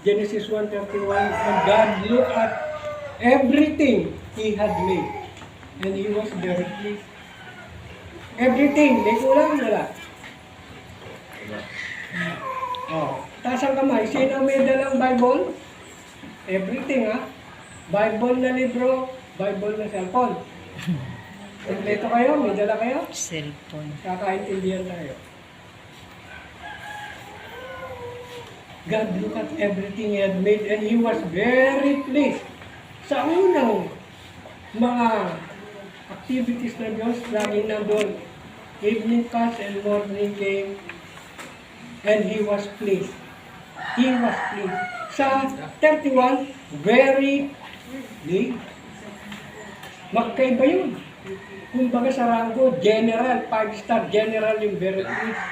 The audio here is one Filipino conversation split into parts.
Genesis 1:31, and God looked at everything He had made, and He was very pleased. Everything, may kulang, wala. Oh, taas ang kamay. Sino may dalang Bible? Everything, ha? Bible na libro, Bible na cellphone. Kompleto kayo? May dala kayo? Cellphone. Kakaintindihan tayo. God looked at everything He had made and He was very pleased. Sa unang mga activities ng Diyos, laging nandun. Evening passed and morning came and He was pleased. He was pleased. Sa 31, very pleased. Magkaiba yun. Kumbaga sa rango, general, 5-star general yung very pleased.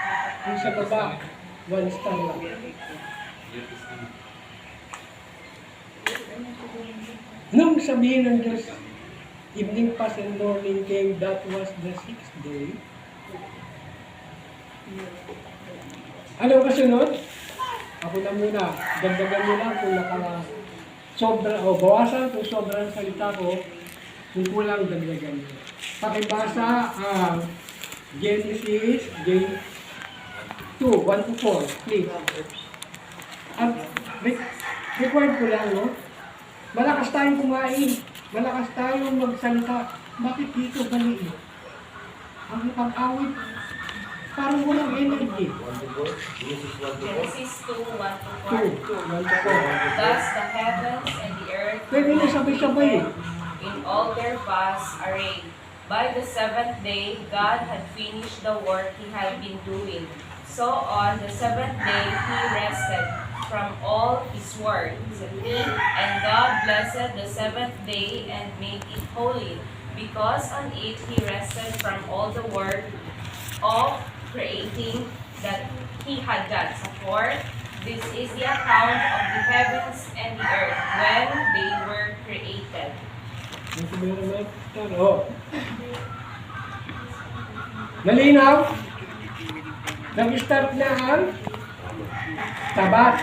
Yung sa baba, 1 star lang. Nung sabihin ng Diyos, evening passed and morning came, that was the 6th day. Anong kasunod? Ako na muna. Dagdagan nyo lang kung sobra o bawasan kung sobrang salita ko, kung kulang dagdagan nyo. Pakibasa ang Genesis 2, 1-4, please. At required ko lang, no? Malakas tayong kumain, malakas tayong magsalita. Bakit dito baliin? Ang pag-awit, parang walang energy. Genesis 2:1-4. 2, 1-4. Thus the heavens and the earth Pwede na sabay-sabay. in all their vast array. By the seventh day, God had finished the work He had been doing. So on the seventh day, He rested from all His work. And God blessed the seventh day and made it holy, because on it He rested from all the work of creating that He had done. For this is the account of the heavens and the earth when they were created. Malinaw? Nag-start na ang Sabat.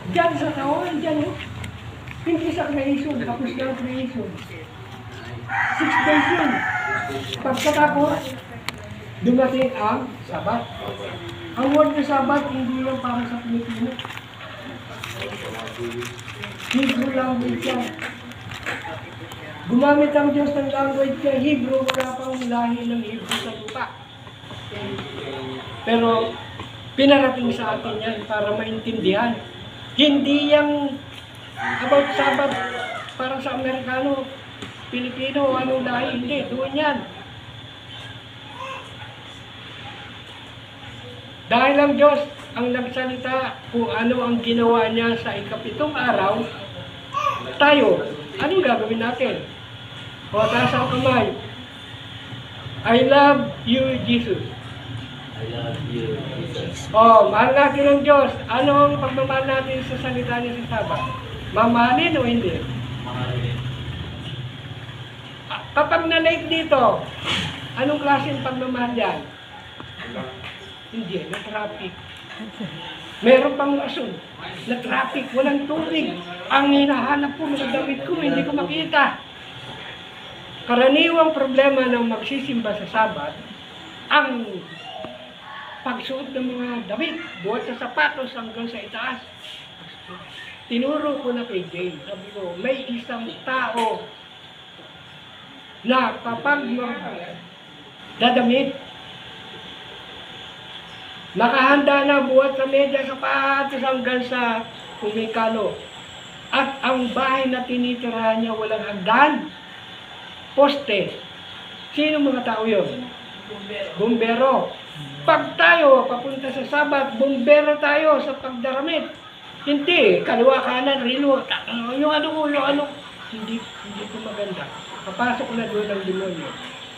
Diyan sa taon, diyan. Hindi sa creation, tapos na ang creation. 6 days yun. Pagkatapos, dumating ang Sabat. Ang word na Sabat, hindi lang para sa Pilipino. Hebrew language yan. Gumamit ang Diyos ng language niya, Hebrew, wala pang lahi ng Hebrew sa lupa. Pero, pinarating sa atin yan para maintindihan. Hindi yung about Sabat para sa Amerikano, Pilipino, anong lahi, hindi, doon yan. Dahil ang Diyos ang nagsalita kung ano ang ginawa niya sa ikapitong araw, tayo, anong gagawin natin? O, taas ang kamay. I love you, Jesus. I love you, Jesus. O, mahal natin ang Diyos. Ano ang pagmamahal natin sa salita niya sa Sabat? Mamahalin o hindi? Mahalin. Kapag na-late dito, anong klaseng pagmamahal yan? Hindi, na-traffic. Meron pang rason. Na-traffic, walang tubig. Ang hinahanap ko, mga damit ko, hindi ko makita. Karaniwang problema ng magsisimba sa Sabat, ang pagsuot ng mga damit, buhat sa sapatos hanggang sa itaas. Tinuro ko na kay Jane, sabi ko, may isang tao na kapag dadamit, nakahanda na buhat sa medya sapatos hanggang sa kumikalo. At ang bahay na tinitirahan niya walang hagdan, poste. Sino mga tao yun? Bumbero. Pag tayo papunta sa Sabat, bumbero tayo sa pagdaramit. Hindi, kaliwa kanan, rilo, yung ano, hindi ko maganda. Papasok na doon ang demonyo.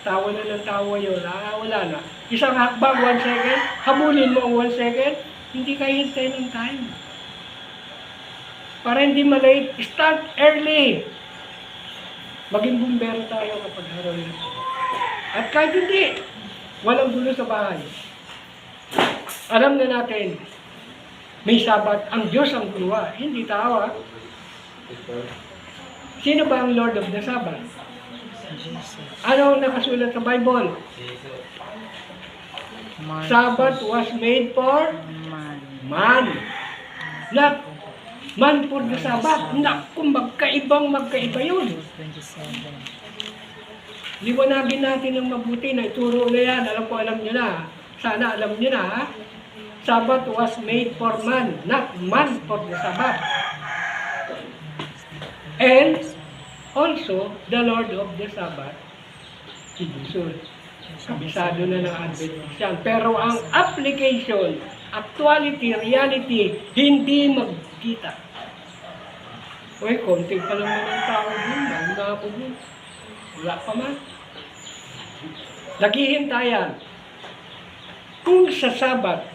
Tawa na ng tawa yun, wala na. Isang hakbang, 1 second, habulin mo ang 1 second, hindi kayo hintay ng time. Para hindi malate, start early. Maging bumbero tayo kapag haraw yun. At kahit hindi, walang gulo sa bahay. Alam na natin, May Sabat, ang Diyos ang gumawa, hindi tao. Sino ba ang Lord of the Sabbath? Ano ang nakasulat sa Bible? Sabbath was made for man. Not man for the Sabbath. Naku, magkaiba yun. Liwanagin natin ng mabuti na ituro na yan. Alam nyo na. Sana alam nyo na. Ha? Sabbath was made for man, not man for the Sabbath. And also, the Lord of the Sabbath, si Jesus. Kabisado na ng Adventist yan. Pero ang application, actuality, reality, hindi magkita. Uy, konti pa lang ng tao din. Nauna ako din. Wala pa man. Naghihintayan. Kung sa Sabat,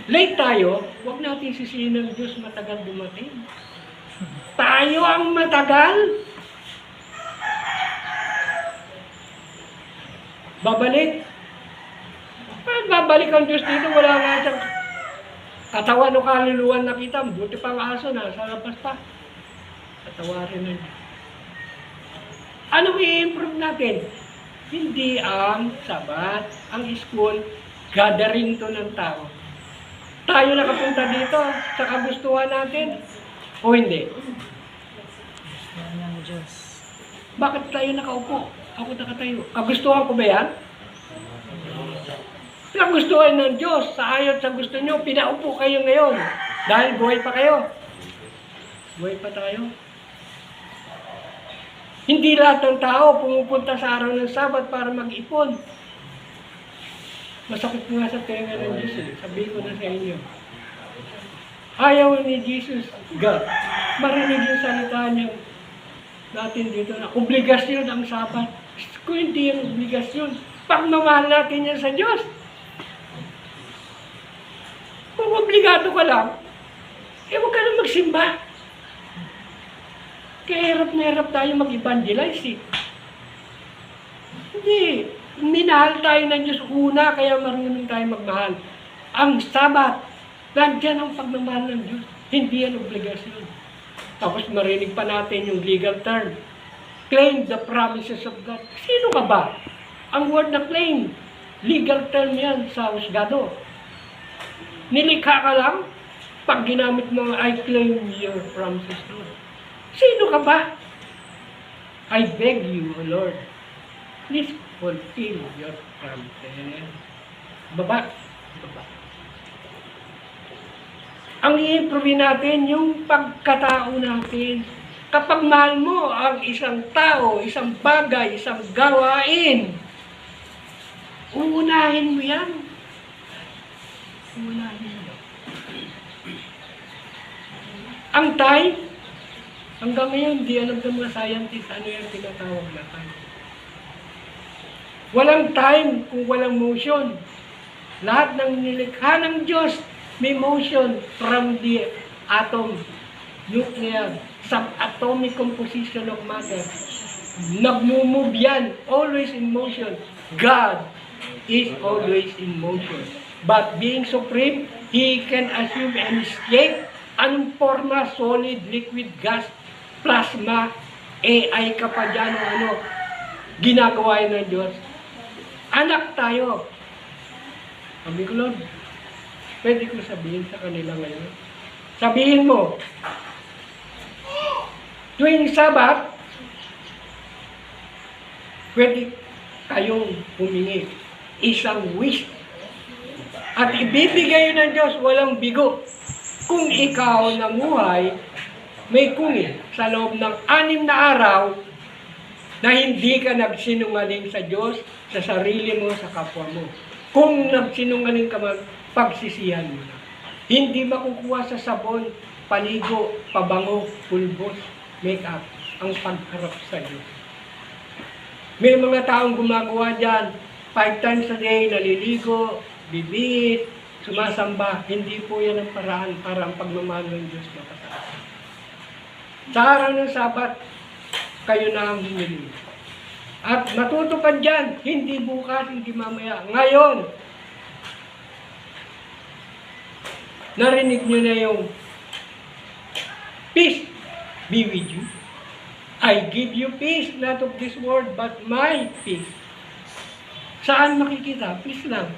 late tayo, huwag natin sisihin ng Diyos matagal dumating. Tayo ang matagal. Babalik. Babalik ang Diyos dito, wala nga siyang katawan o kaluluwan nakita. Buti pang aso na, sa labas pa. Katawarin na niya. Ano i-improve natin? Hindi ang Sabat, ang school, gathering to ng tao. Tayo nakapunta dito sa kagustuhan natin o hindi? Bakit tayo nakaupo? Ako nakatayo. Kagustuhan ko ba yan? Kagustuhan ng Diyos. Sa ayot sa gusto nyo, pinaupo kayo ngayon. Dahil buhay pa kayo. Buhay pa tayo. Hindi lahat ng tao pumupunta sa araw ng Sabat para mag-ipon. Masakit nga sa tenga ng Diyos. Sabihin ko na sa inyo. Ayaw ni Jesus, God, marinig yung salita niya natin dito na obligasyon ang Sabat. Kung hindi yung obligasyon, pagmamahal natin yan sa Diyos. Kung obligado ka lang, huwag ka na magsimba. Kaya hirap na hirap tayo mag-evangelize eh. Hindi. Minahal tayo ng Diyos una, kaya marunong tayo magmahal. Ang Sabat, nandiyan ang pagmamahal ng Diyos. Hindi yan obligasyon. Tapos marinig pa natin yung legal term. Claim the promises of God. Sino ka ba? Ang word na claim, legal term yan sa husgado. Nilikha ka lang, pag ginamit mo, I claim your promises, Lord. Sino ka ba? I beg you, O Lord, please fulfill your promises. Baba. Baba. Ang i-improve natin yung pagkatao natin. Kapag mahal mo ang isang tao, isang bagay, isang gawain, uunahin mo yan. Uunahin mo. Ang time, hanggang ngayon, di alam ng mga scientists ano yung tinatawag na time. Walang time kung walang motion. Lahat ng nilikha ng Diyos, may motion from the atom, nuclear, subatomic composition of matter. Nagmumove yan, always in motion. God is always in motion. But being supreme, He can assume any state, anong forma, solid, liquid, gas, plasma, AI ka pa dyan, ano, ginagawa yun ng Diyos. Anak tayo. Sabi ko, Lord, pwede ko sabihin sa kanila ngayon. Sabihin mo, tuwing Sabat, pwede kayong humingi isang wish. At ibibigay ng Diyos walang bigo. Kung ikaw namuhay, may kungit sa loob ng 6 na araw na hindi ka nagsinungaling sa Diyos, sa sarili mo, sa kapwa mo. Kung nagsinungaling ka man, pagsisihan mo na. Hindi makukuha sa sabon, paligo, pabango, pulbos, make-up, ang pagharap sa Diyos. May mga taong gumagawa dyan, 5 times a day, naliligo, bibit, sumasamba. Hindi po yan ang paraan para ang pagmamahal ng Diyos makasama. Sa araw ng Sabat, kayo na ang humili. At matutupad dyan, hindi bukas, hindi mamaya. Ngayon, Narinig nyo na yung peace be with you. I give you peace, not of this world, but my peace. Saan makikita? Peace lang.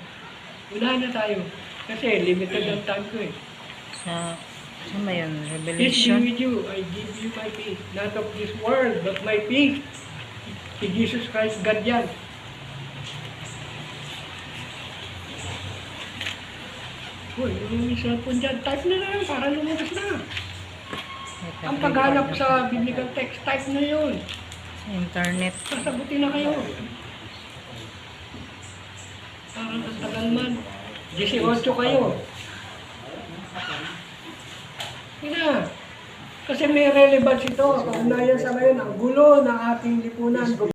Una na tayo. Kasi limited ang time ko eh. Sa ba yun? Peace be Revelation? with you. I give you my peace. Not of this world, but my peace. Si Jesus Christ, God yan. Uy, yung cellphone dyan, type na lang para lumabas na. Ang paghanap sa biblical text, type na yun. Sa internet. Sasagutin na kayo. Parang ang tagal man. 18 kayo. Hindi. Kasi may relevance ito. Kaunayan sa ngayon, ang gulo ng ating lipunan.